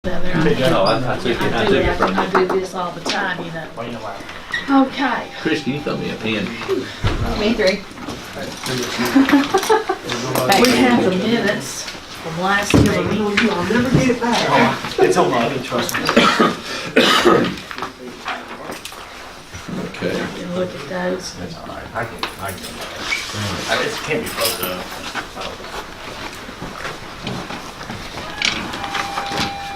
down there. No, I took it from I you. do this all the time, you know. Okay. Chris, can you throw me a pen? Me three. We have the minutes from last meeting. I'll never get it back. It's on my, trust me. Okay. You can look at those. That's all right. I can. It can't be closed up.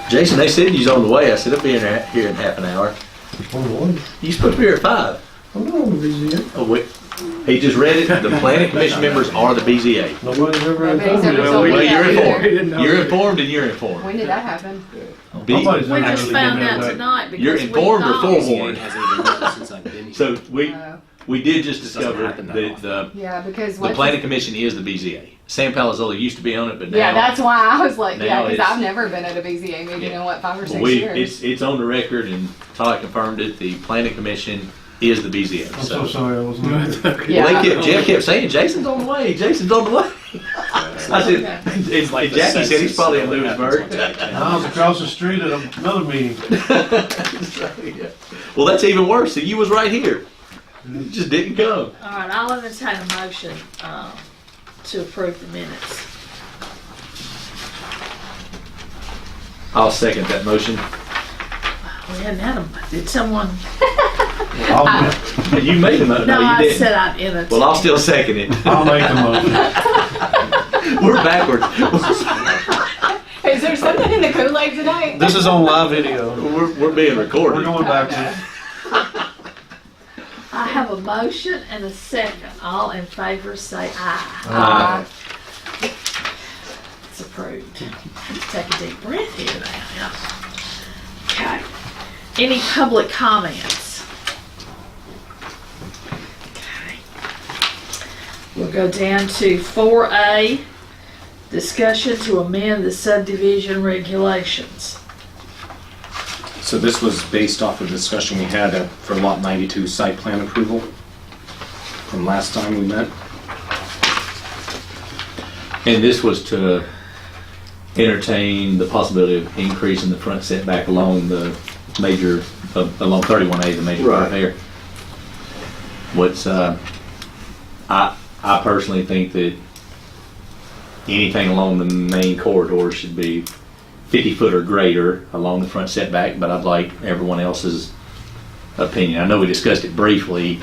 Jason, they said you was on the way. I said, I'll be here in half an hour. You supposed to be here at 5. I'm not on the BZA. Oh, wait. He just read it. The planning commission members are the BZA. Nobody's ever had Nobody's time ever to told me Well, that you're either. informed. You're informed and you're informed. When did that happen? Be- Nobody's We ever just really found given out that. tonight because You're we informed or called. forewarned? Hasn't even happened since I've been here. So we did just This doesn't discover happen that that often. Yeah, because the what? planning commission is the BZA. Sam Palazzolo used to be on it, but now. Yeah, that's why I was like, now yeah, because it's- I've never been at a BZA meeting Yeah. in what 5 or 6 We, years. it's on the record, and Todd confirmed it. The planning commission is the BZA. I'm so sorry I wasn't there. Yeah. Well, Jeff kept saying, "Jason's on the way. Jason's on the way." I said, and Like the Jackie said he's census, probably in so what happens Lewisburg. once every 10 I was years. across the street at another meeting. Well, that's even worse. So you was right here. You just didn't come. All right, I'll entertain a motion to approve the minutes. I'll second that motion. We hadn't had them. Did someone? I'll You made the motion. No, No, you I didn't. said I'd entertain. Well, I'll still second it. make the motion. We're backwards. Is there something in the Kool-Aid tonight? This is on live video. We're being recorded. We're going backwards. I have a motion and a second. All in favor say aye. Uh, It's approved. Let's take a deep breath here now. Okay. Any public comments? Okay. We'll go down to 4A, discussion to amend the subdivision regulations. So this was based off of the discussion we had for Lot 92 site plan approval from last time we met. And this was to entertain the possibility of increasing the front setback along the major, along 31A, the major Right. thoroughfare. What's, I personally think that anything along the main corridor should be 50 foot or greater along the front setback, but I'd like everyone else's opinion. I know we discussed it briefly.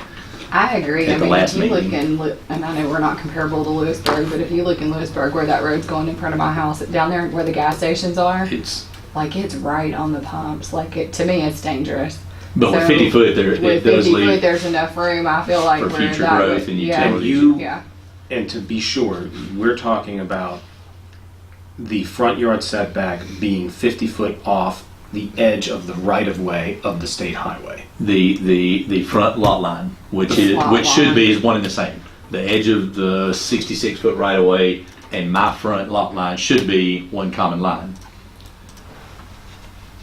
I agree. At I the mean, last if you look meeting. in, and I know we're not comparable to Lewisburg, but if you look in Lewisburg where that road's going in front of my house, down there where the gas stations are, It's, like it's right on the pumps. Like to me, it's dangerous. but with So, 50 foot, there, it With does 50 foot, leave there's enough room. I feel like for we're future that growth way. and Yeah. utilities. You, Yeah. and to be sure, we're talking about the front yard setback being 50 foot off the edge of the right of way of the state highway. the front lot line, which The is lot which should line. be is one and the same. The edge of the 66 foot right of way and my front lot line should be one common line.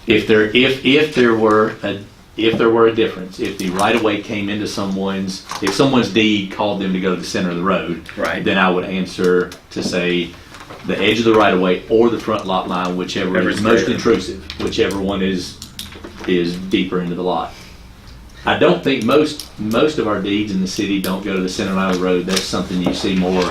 If there were a difference, if the right of way came into if someone's deed called them to go to the center of the road, Right. then I would answer to say the edge of the right of way or the front lot line, whichever is Whichever's most greater. intrusive, whichever one is deeper into the lot. I don't think most of our deeds in the city don't go to the center line of the road. That's something you see more.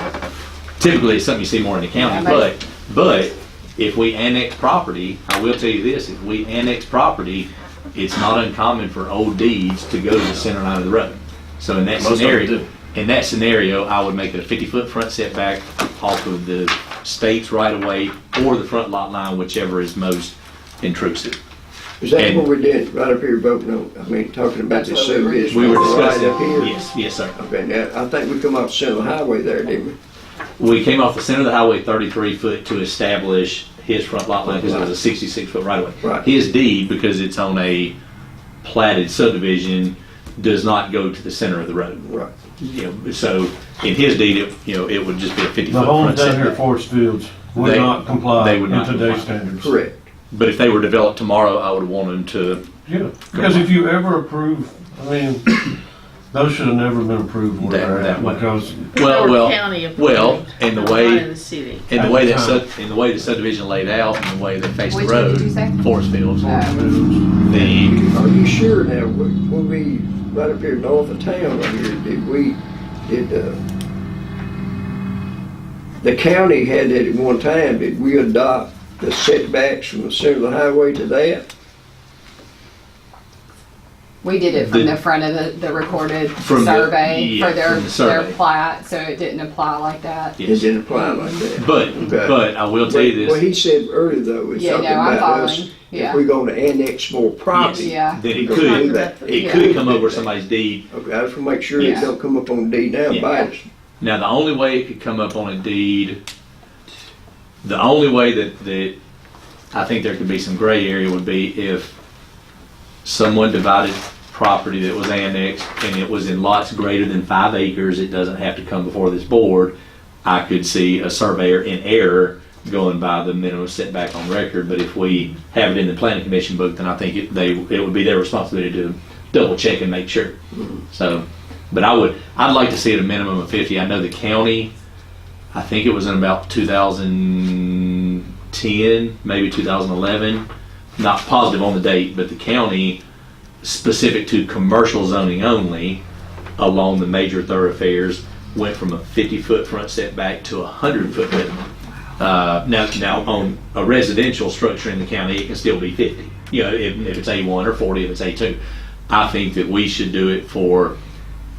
Typically, it's something you see more in the county. Yeah, But if we annex property, I will tell you this: if we annex property, it's not uncommon for old deeds to go to the center line of the road. So in that Most of them scenario, do. I would make it a 50-foot front setback off of the state's right of way or the front lot line, whichever is most intrusive. Is that And- what we did right up here voting on, talking about That's this what we were- subdivision? We were right discussing. up here? Yes, sir. Okay, now, I think we come off the center of the highway there, didn't we? We came off the center of the highway 33 foot to establish his front lot line because it was a 66 foot right of way. Right. His deed, because it's on a platted subdivision, does not go to the center of the road. Right. So in his deed, it would just be a 50 The foot homes front down here at setback. Forest Fields would They- not comply they would in not today's comply. standards. Correct. But if they were developed tomorrow, I would want them to. Yeah, because if you ever approve, I mean, Those should have never been approved where they're That at way. because Well, County well, and the way- Not in the city. In the way that in the way the subdivision laid out, and the way they faced the Which one road, did you say? Forest Fields. Uh, The Are you sure now, when we, right up here north of town right here, the county had that at one time, did we adopt the setbacks from the center of the highway to that? We did it from The- the front of the recorded From the- survey yeah, for their from the survey. plat, so it didn't apply like that. It yes. didn't apply like that. But I will tell you What this. he said earlier though, is Yeah, something no, I'm about us, following. if Yeah. we're gonna annex more property. Yeah. Then it we're gonna do could that. it could come over somebody's deed. Okay, I just wanna make sure Yeah. it don't come up on D now, Yeah. bite us. Now, the only way it could come up on a deed, the only way that I think there could be some gray area would be if someone divided property that was annexed and it was in lots greater than 5 acres. It doesn't have to come before this board. I could see a surveyor in error going by the minimum setback on record. But if we have it in the planning commission book, then I think it would be their responsibility to double check and make sure. So, but I'd like to see it a minimum of 50. I know the county, I think it was in about 2010, maybe 2011, not positive on the date, but the county, specific to commercial zoning only, along the major thoroughfares, went from a 50-foot front setback to a 100-foot minimum. Now on a residential structure in the county, it can still be 50. You know, if it's A1 or 40, if it's A2. I think that we should do it for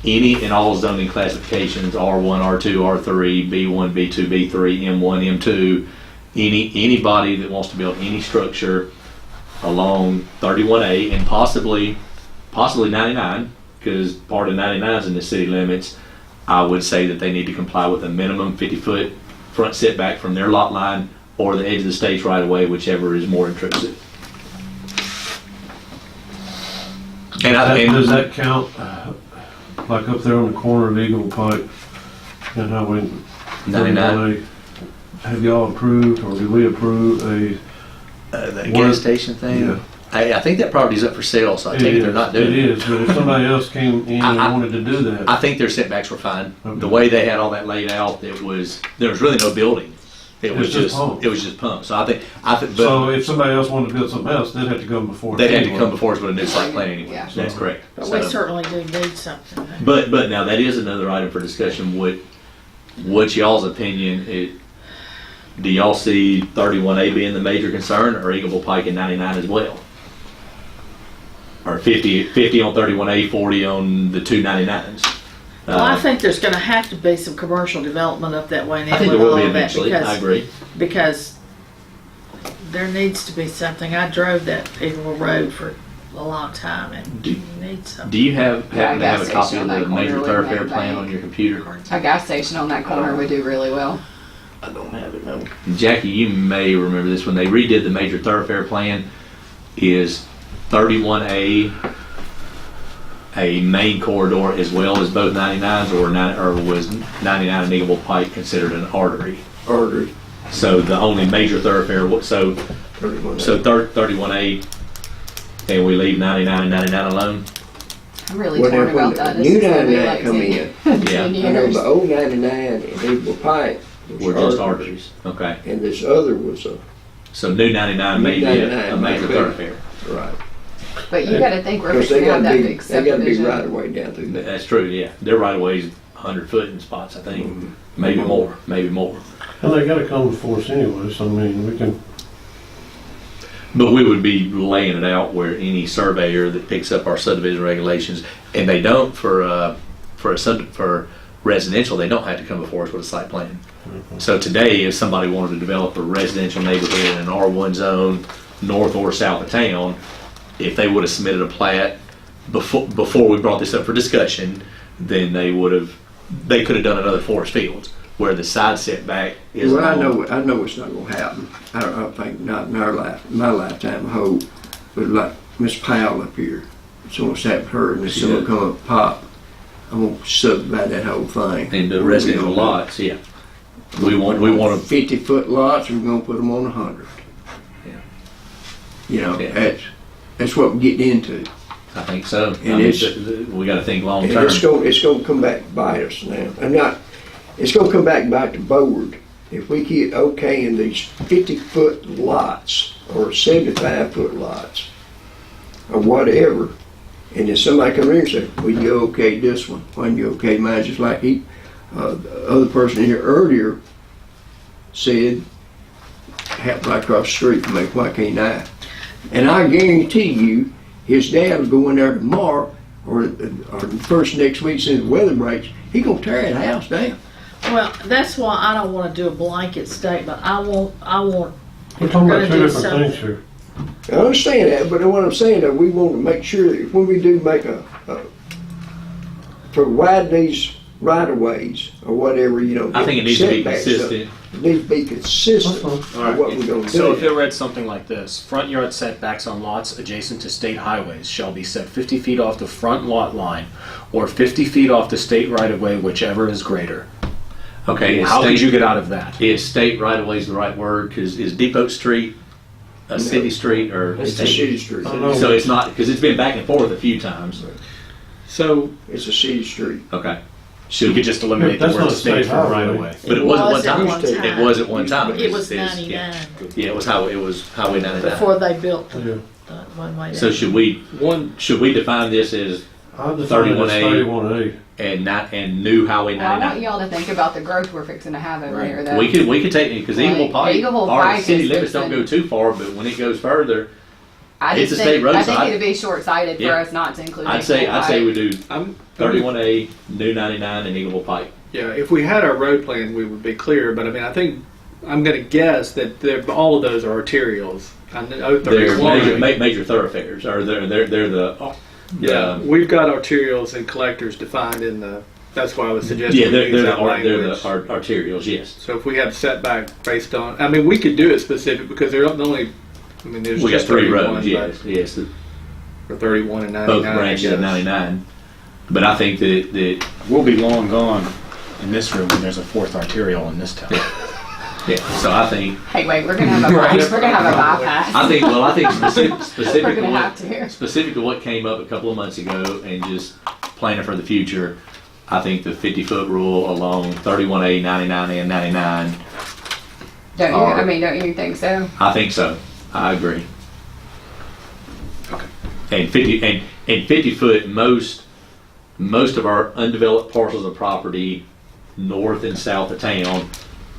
any and all zoning classifications: R1, R2, R3, B1, B2, B3, M1, M2. Anybody that wants to build any structure along 31A and possibly 99, because part of 99 is in the city limits. I would say that they need to comply with a minimum 50-foot front setback from their lot line or the edge of the state's right of way, whichever is more intrusive. And does that count, like up there on the corner of Eagle Pike and Highway 99. Have y'all approved or did we approve a? The gas station thing. Yeah. I think that property's up for sale, so I take it they're not doing It is, but if somebody else came in and I- wanted to do that. I think their setbacks were fine. Okay. The way they had all that laid out, there was really no building. It was It's just just pump. pump. So I think, but So if somebody else wanted to build something else, they'd have to come before. they'd have to anyway. come before us with a new site plan anyway. Yeah. That's correct. But So- we certainly do need something. But now that is another item for discussion. What's y'all's opinion? Do y'all see 31A being the major concern, or Eagle Pike and 99 as well? Or 50 on 31A, 40 on the 299s? Well, I think there's gonna have to be some commercial development up that way now. I think there with will be all of that, eventually. I agree. Because there needs to be something. I drove that Eagle Road for a long time and Do- you need something. Do you happen to have gas a copy station of on the that corner major with thoroughfare Main plan Bank. on your computer? A gas station on that corner would do really well. I don't have it, no. Jackie, you may remember this when they redid the major thoroughfare plan. Is 31A a main corridor as well as both 99s, or was 99 and Eagle Pike considered an artery? Artery, So the only major thoroughfare, 31. 31A, and we leave 99 and 99 alone? I'm really Well, torn then when about that. the This new is gonna be 99 like come 10 in, Yeah. 10 I know years. the old 99 in Eagle Pike We're was just arteries. Okay. and this other was a, So new 99 may New be 99 a major might be. thoroughfay. right. But you gotta think we're Because fixing they to have got that a big big, they got a big subdivision. right of way down through there. That's true, yeah. Their right of way is 100 foot in spots, I think. Mhm. Maybe more, maybe more. And they gotta come before us anyway, so I mean, we can, But we would be laying it out where any surveyor that picks up our subdivision regulations, and they don't for residential, they don't have to come before us with a site plan. So today, if somebody wanted to develop a residential neighborhood in an R1 zone, north or south of town, if they would have submitted a plat before we brought this up for discussion, then they could have done another Forest Fields, where the side setback is. Well, I on- know it's not gonna happen. I don't think not in my lifetime, I hope. But like Miss Powell up here, someone's happened to her and if someone come up pop, I'm gonna subdivide that whole thing. Into residential lots, yeah. We want 50-foot lots, we're gonna put them on 100. Yeah. You know, Yeah. that's what we're getting into. I think so. I And mean, it's- we gotta think long And term. it's gonna come back to bite us now. It's gonna come back and bite the board. If we keep okaying these 50-foot lots or 75-foot lots or whatever, and then somebody come in and say, well, you okay this one, why didn't you okay mine? Just like the other person here earlier said, happened right across the street from me, why can't I? And I guarantee you, his dad will go in there tomorrow or the first next week since the weather breaks, he gonna tear that house down. Well, that's why I don't want to do a blanket statement. I want. We're talking about We're gonna two do different something. things here. I understand that, but what I'm saying that we want to make sure that when we do make provide these right of ways or whatever, I think it needs to be setbacks, consistent. It needs to be consistent That's with All right. what we're going to So if do. it read something like this, front yard setbacks on lots adjacent to state highways shall be set 50 feet off the front lot line or 50 feet off the state right-of-way, whichever is greater. Okay, How did you get out of that? is state right of way is the right word? Cause is Depot Street a city street or? It's a city street. I know. So it's not, cause it's been back and forth a few times. So, It's a city street. Okay. You could just eliminate the That's word not a state state from highway. right-of-way. But it was at one Was at time. one time. It was at one time. It was It's- 99 Yeah, it was Highway 99. before they built Yeah. the one-way. So should we define this as I define it as 31A. 31A. and new Highway Well, I want 99? y'all to think about the growth we're fixing to have over Right. here, though. We could take it because Like, Eagle Pike, Eagle our Pike city is limits don't go fixing- too far, but when it goes further, I it's just a state think, road, I so think I- it'd be short-sighted for Yeah. us not to include. I'd say we do I'm 31A, new 99, and Eagle Pike. yeah. If we had our road plan, we would be clear. But I mean, I think I'm going to guess that all of those are arterials. I know They're 31. major thoroughfares, or they're the Yeah, we've got arterials and collectors defined in the. That's why I was suggesting. yeah we they're use that the language. arterials. Yes, So if we have setback based on, I mean, we could do it specific because they're not only. I mean, there's we got just 3 31, roads. Yes, or 31 and 99. both I branches of guess. 99. But I think that We'll be long gone in this room when there's a fourth arterial in this town. yeah. So I think Hey, wait, we're gonna have a we're gonna have a bypass. I think specific We're to gonna what have to. specific to what came up a couple of months ago and just planning for the future. I think the 50-foot rule along 31A, 99, and 99. Don't you? Or- I mean, don't you think so? I think so. I agree. Okay. And 50 foot, most of our undeveloped parcels of property north and south of town,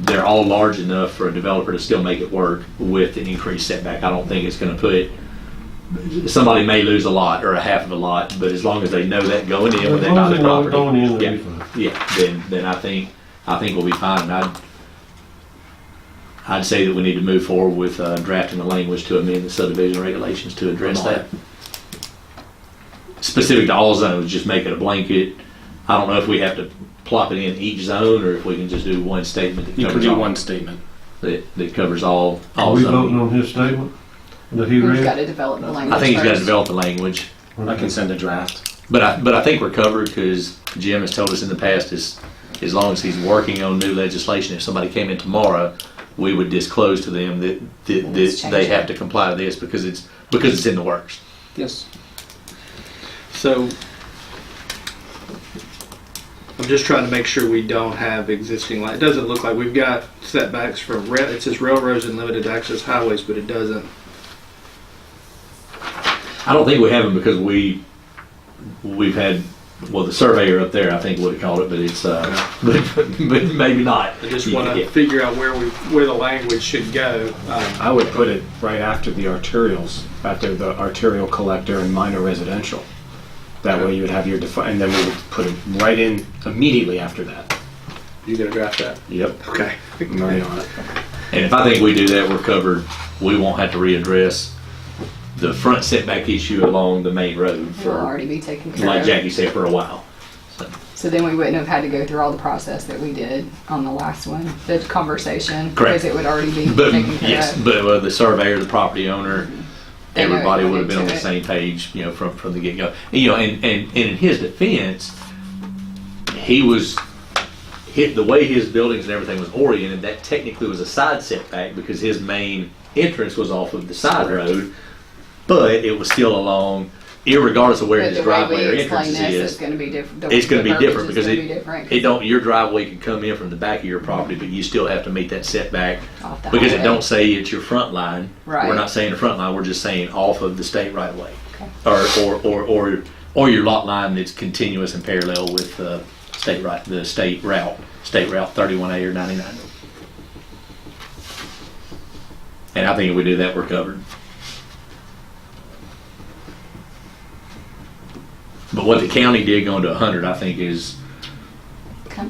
they're all large enough for a developer to still make it work with an increased setback. I don't think it's going to put, somebody may lose a lot or a half of a lot, but as long as they know that going in when As they buy long the as they know property, going in, they'll yeah, be fine. yeah, then I think we'll be fine. I'd say that we need to move forward with drafting the language to amend the subdivision regulations to address that. Specific to all zones, just make it a blanket. I don't know if we have to plop it in each zone or if we can just do one statement that You could covers do all. one statement. That covers all Are we voting zones. on his statement that he We've got read? to develop the language. I think he's got to first. develop the language. I can send a draft. But I think we're covered because Jim has told us in the past as long as he's working on new legislation, if somebody came in tomorrow, we would disclose to them that Let's change they it. have to comply to this because it's in the works. Yes. So I'm just trying to make sure we don't have existing. It doesn't look like we've got setbacks for it says railroads and limited access highways, but it doesn't. I don't think we have them because we've had, well, the surveyor up there I think would have called it, but it's but maybe not. I just want to Yeah. figure out where the language should go. I would put it right after the arterials, after the arterial collector and minor residential. That way you would have your and then we would put it right in immediately after that. You gonna draft that? Yep. Okay. I'm already on it. And if I think we do that, we're covered. We won't have to readdress the front setback issue along the main road It'll for, already be taken care like of. Jackie said, for a while. So then we wouldn't have had to go through all the process that we did on the last one, the conversation, Correct. because it would already be But taken care yes, of. but the surveyor, the property owner, They know everybody going would have been on into the it. same page, from the get go. And in his defense, the way his buildings and everything was oriented, that technically was a side setback because his main entrance was off of the side road, but it was still along irregardless of where But his the way driveway or we explain entrance this is, is gonna be different. it's going to be different because it your driveway can come in from the back of your property, but you still have to meet that setback Off the because it highway. don't say it's your front line. Right. We're not saying the front line. We're just saying off of the state right of way, Okay. or your lot line that's continuous and parallel with the state route 31A or 99. And I think if we do that, we're covered. But what the county did going to 100, I think, is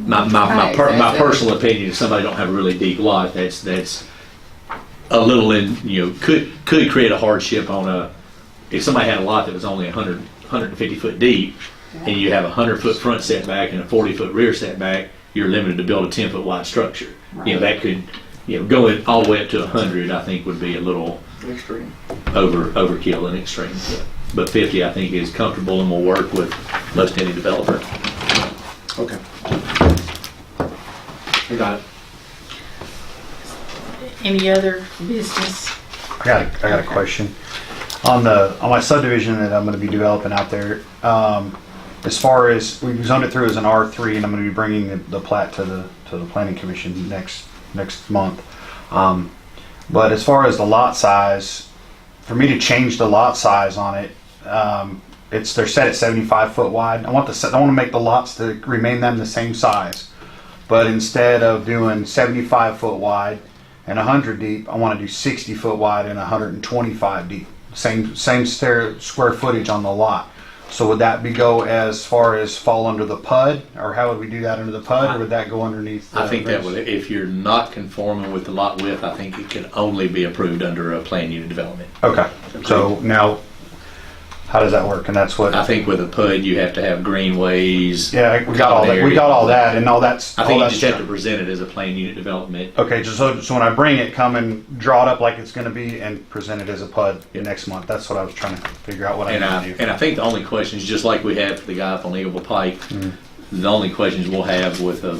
my personal opinion. If somebody don't have a really deep lot, that's a little could create a hardship on if somebody had a lot that was only 150 foot deep, and you have a 100-foot front setback and a 40-foot rear setback, you're limited to build a 10-foot wide structure. Right. That could going all the way up to 100, I think would be a little Extreme. overkill and extreme. But 50, I think, is comfortable and will work with most any developer. Okay. I got it. Any other business? I got a question on my subdivision that I'm going to be developing out there. As far as we zoned it through as an R3, and I'm going to be bringing the plat to the planning commission next month. But as far as the lot size, for me to change the lot size on it, they're set at 75 foot wide. I want to make the lots to remain them the same size, but instead of doing 75 foot wide and 100 deep, I want to do 60 foot wide and 125 deep. Same square footage on the lot. So would that go as far as fall under the PUD, or how would we do that under the PUD, or would that go underneath? I think that would, if you're not conforming with the lot width, I think it can only be approved under a planned unit development. Okay. So now, how does that work? And that's what. I think with a PUD, you have to have greenways. Yeah, we got all that. We got all that, and all that's. I think all you that's just have to present it as a planned unit development. Okay, so when I bring it, come and draw it up like it's going to be, and present it as a PUD next month. That's what I was trying to figure out what I need to do. And I think the only questions, just like we had for the guy up on Eagle Pike, the only questions we'll have with a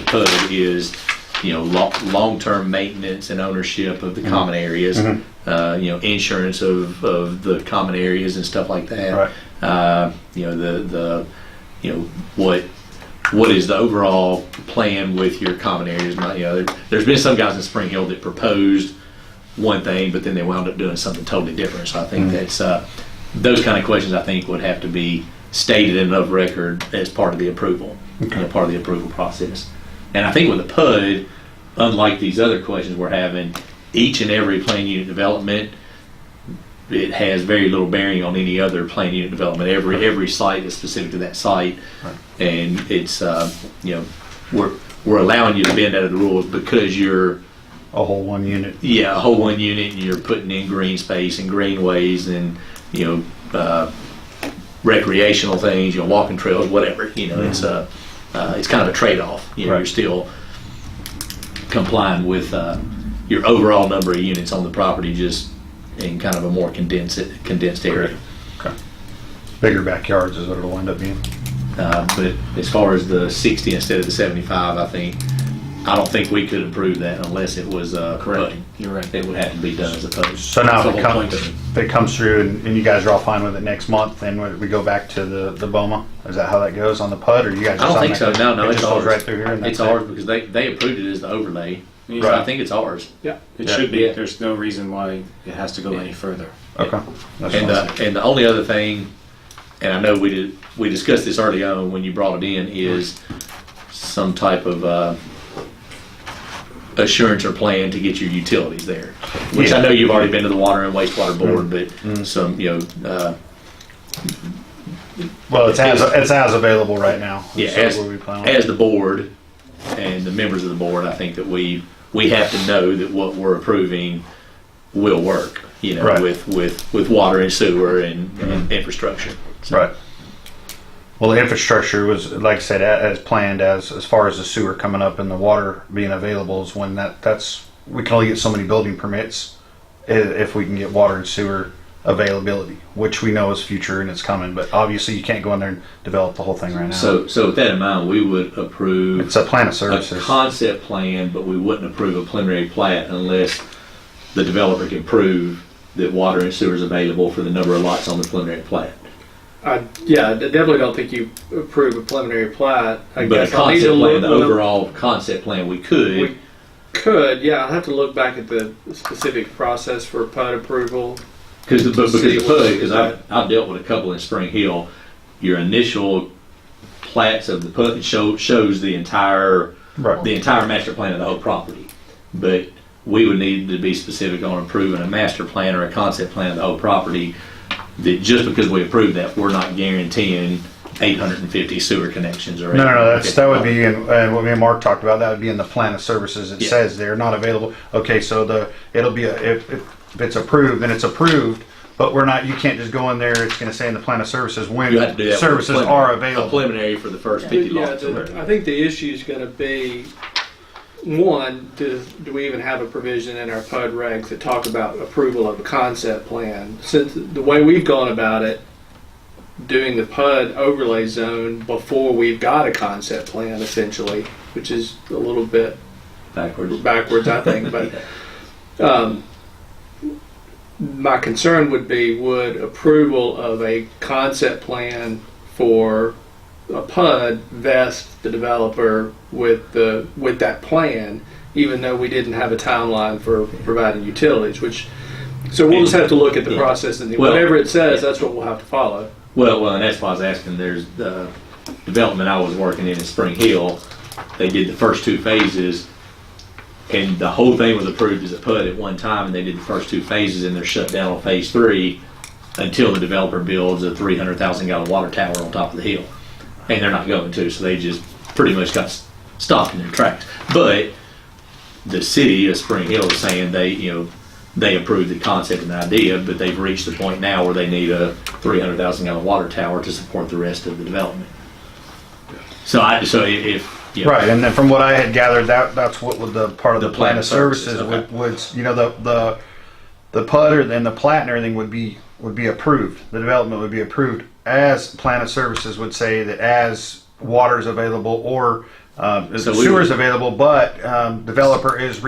PUD is, long-term maintenance and ownership of the common areas, insurance of the common areas and stuff like that. Right. What is the overall plan with your common areas? There's been some guys in Spring Hill that proposed one thing, but then they wound up doing something totally different. So I think that's those kind of questions I think would have to be stated in of record as part of the approval, part of the approval process. And I think with the PUD, unlike these other questions we're having, each and every planned unit development, it has very little bearing on any other planned unit development. Every site is specific to that site, and it's we're allowing you to bend out of the rules because you're A whole one unit. a whole one unit, and you're putting in green space and greenways and recreational things, walking trails, whatever. It's kind of a trade-off. You're still complying with your overall number of units on the property, just in kind of a more condensed area. Okay. Bigger backyards is what it'll end up being. But as far as the 60 instead of the 75, I don't think we could approve that unless it was Correct. PUD. You're right. It would have to be done as a PUD. So now That's if the whole point of it comes through and you guys are all fine with it next month, then we go back to the BOMA? Is that how that goes on the PUD, or you guys I just don't think so. No, it it's just goes ours. right through here and It's that's ours because they approved it as the overlay. Yeah. So I think it's ours. Yeah, it Yeah. should be. Yeah. There's no reason why it has to go any further. Okay. That's And fine. and the only other thing, and I know we discussed this early on when you brought it in, is some type of assurance or plan to get your utilities there. Which I know you've already been to the Water and Wastewater Board, but some Well, it's as available right now. yeah, So where we plan on- as the board and the members of the board, I think that we have to know that what we're approving will work. Right. with water and sewer and infrastructure. So, Right. Well, the infrastructure was, like I said, as planned, as far as the sewer coming up and the water being available is when that's we can only get so many building permits if we can get water and sewer availability, which we know is future and it's coming. But obviously, you can't go in there and develop the whole thing right now. So with that in mind, we would approve it's a plan of a services. concept plan, but we wouldn't approve a preliminary plat unless the developer can prove that water and sewer is available for the number of lots on the preliminary plat. I definitely don't think you approve a preliminary plat. I But a guess I'll need to concept plan, look. the overall concept plan, we could. We could, yeah. I'll have to look back at the specific process for PUD approval. Because the See what- PUD, because I've dealt with a couple in Spring Hill, your initial plats of the PUD shows the entire Right. master plan of the whole property. But we would need to be specific on approving a master plan or a concept plan of the whole property. That just because we approve that, we're not guaranteeing 850 sewer connections or. No, that would be in, what me and Mark talked about, that would be in the plan of services. It Yeah. says they're not available. Okay, so it'll be, if it's approved, then it's approved, but you can't just go in there, it's gonna say in the plan of services when You have to do that. with services a are A available. preliminary for the first 50 Yeah, lots. I think the issue is going to be, one, do we even have a provision in our PUD regs that talk about approval of a concept plan? Since the way we've gone about it, doing the PUD overlay zone before we've got a concept plan, essentially, which is a little bit backwards, I think. But my concern would be, would approval of a concept plan for a PUD vest the developer with that plan, even though we didn't have a timeline for providing utilities. So we'll just have to look at the Yeah. process, and Well, whatever it says, that's what we'll have to follow. Well, and that's why I was asking. There's the development I was working in Spring Hill. They did the first two phases, and the whole thing was approved as a PUD at one time, and they did the first two phases, and they're shut down on phase 3 until the developer builds a 300,000 gallon water tower on top of the hill. And they're not going to, so they just pretty much got stopped in their tracks. But the city of Spring Hill is saying they approved the concept and the idea, but they've reached the point now where they need a 300,000 gallon water tower to support the rest of the development. So if Right, and then from what I had gathered, that's what would the part of the plan of services okay. would the PUD or then the plat and everything would be approved. The development would be approved as plan of services would say that as water is available or sewer is available, but developer is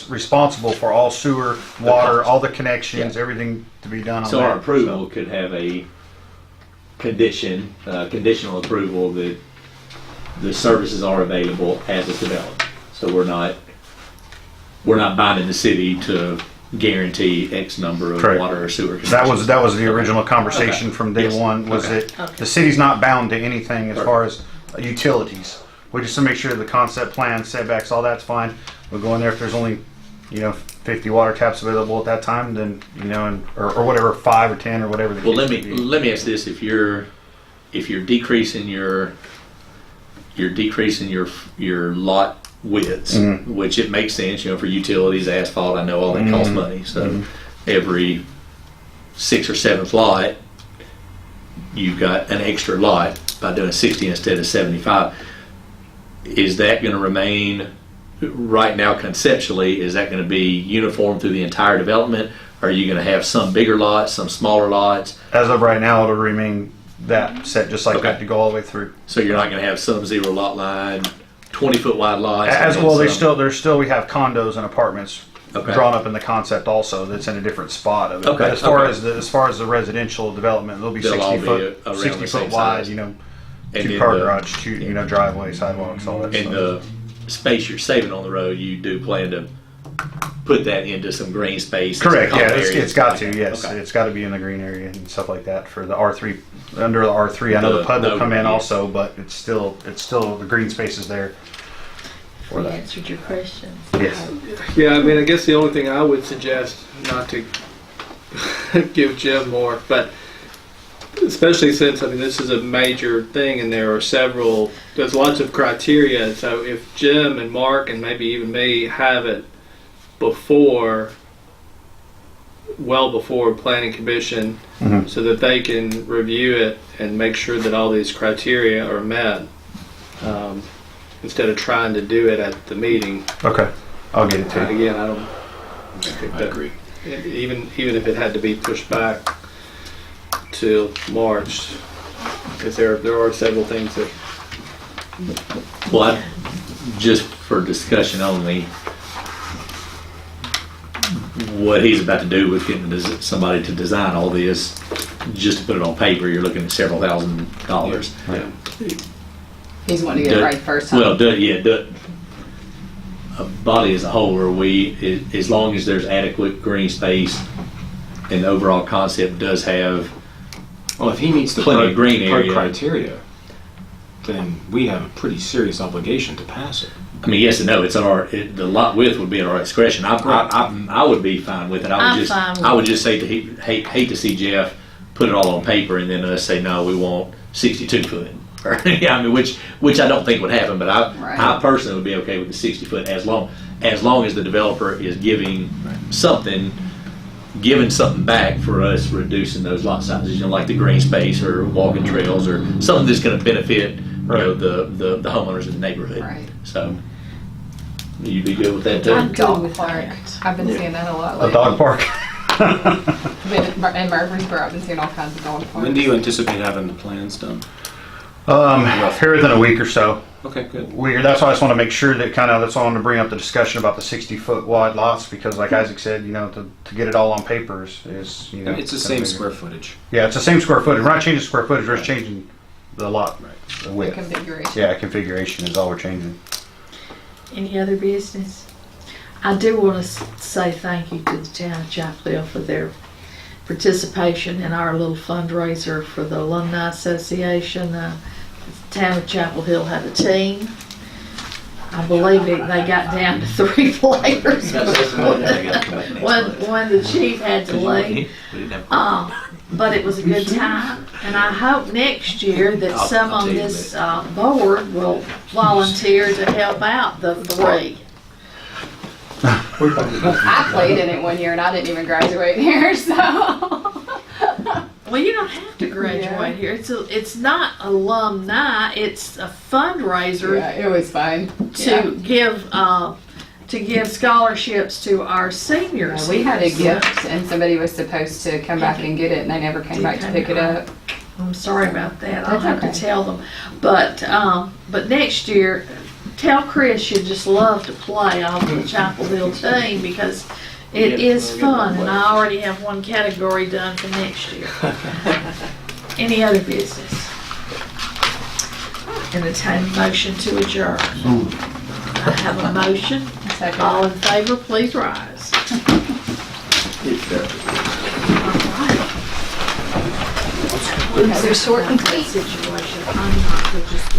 responsible for all sewer, water, all the connections, everything to be done on So that. our approval could have a conditional approval that the services are available as it's developed. So we're not binding the city to guarantee X number of Correct. water or sewer connections. That was the original conversation Okay. from day Yes. one, was Okay. that the city's not bound to anything as Perfect. far as utilities. We just to make sure the concept plan, setbacks, all that's fine. We'll go in there if there's only, 50 water taps available at that time, then, or whatever, 5 or 10 or whatever the Well, case let may be. me ask this: if you're decreasing your lot widths, Mhm. which it makes sense, for utilities, asphalt. I know all that costs Mhm. money. So Mhm. every 6th or 7th lot, you've got an extra lot by doing 60 instead of 75. Is that going to remain right now conceptually? Is that going to be uniform through the entire development? Or are you going to have some bigger lots, some smaller lots? As of right now, it'll remain that set just like Okay. that to go all the way through. So you're not going to have some zero lot line, 20-foot wide lots. As and well, then there's still we have condos and apartments Okay. drawn up in the concept also. That's in a different spot of it. Okay, But as far okay. as the residential development, they'll be They'll all 60 be foot, around the 60 same foot wide. size. Two then car the- garage, driveway, sidewalks, all that And stuff. the space you're saving on the road, you do plan to put that into some green space. and Correct. some Yeah, common it's areas got like to. that. Yes, Okay. it's got to be in the green area and stuff like that for the R3. Under the R3, I know the PUD will come in yeah. also, but it's still the green space is there. For We that. answered your questions. Yes. Yeah, I mean, I guess the only thing I would suggest, not to give Jim more, but especially since, this is a major thing and there's lots of criteria. So if Jim and Mark and maybe even me have it well before Planning Commission, Mhm. so that they can review it and make sure that all these criteria are met, instead of trying to do it at the meeting. Okay, I'll get it to you. Again, I think I that agree. even if it had to be pushed back till March, because there are several things that. Well, just for discussion only, what he's about to do with getting somebody to design all this, just to put it on paper, you're looking at several $1,000s. He's wanting to get it right the first time. Well, a body as a whole, as long as there's adequate green space and the overall concept does have, Well, if he meets the Plenty of green PUD area. criteria, then we have a pretty serious obligation to pass it. I mean, yes and no, the lot width would be at our discretion. I would be fine with it. I'm fine with I would just say to hate to see Jeff put it all on paper and then us say, no, we want 62 foot. Or, yeah, I mean, which I don't think would happen, but I personally would be okay with the 60 foot as long as the developer is giving something back for us reducing those lot sizes, like the green space or walking trails or something that's going to benefit the homeowners in the neighborhood. Right. So you'd be good with that too? I'm good Dog with park. that. I've been seeing that a lot A lately. dog park. In Murfreesboro, I've been seeing all kinds of dog parks. When do you anticipate having the plans done? Here within a week or so. Okay, good. That's why I just want to make sure that that's why I wanted to bring up the discussion about the 60-foot wide lots, because like Isaac said, to get it all on paper is It's the gonna same be- square footage. Yeah, it's the same square footage. We're not changing square footage, we're just changing the lot, the The width. configuration. Yeah, configuration is all we're changing. Any other business? I do want to say thank you to the town of Chapel Hill for their participation in our little fundraiser for the Alumni Association. The town of Chapel Hill had a team. I believe they got down to 3 players when the chief had to leave. But it was a good time, and I hope next year that some on this board will volunteer to help out the 3. I played in it one year and I didn't even graduate here, so. Well, you don't have to graduate here. It's not alumni. It's a fundraiser Yeah, it was fun. to give scholarships to our seniors. We had a gift and somebody was supposed to come back and get it and they never came back to pick it up. I'm sorry about that. I'll That's have okay. to tell them. But next year, tell Chris you'd just love to play off the Chapel Hill team because it is fun, and I already have one category done for next year. Any other business? Entertain a motion to adjourn. I have a motion. Second. All in favor, please rise. They're short and sweet. Situation, I'm not just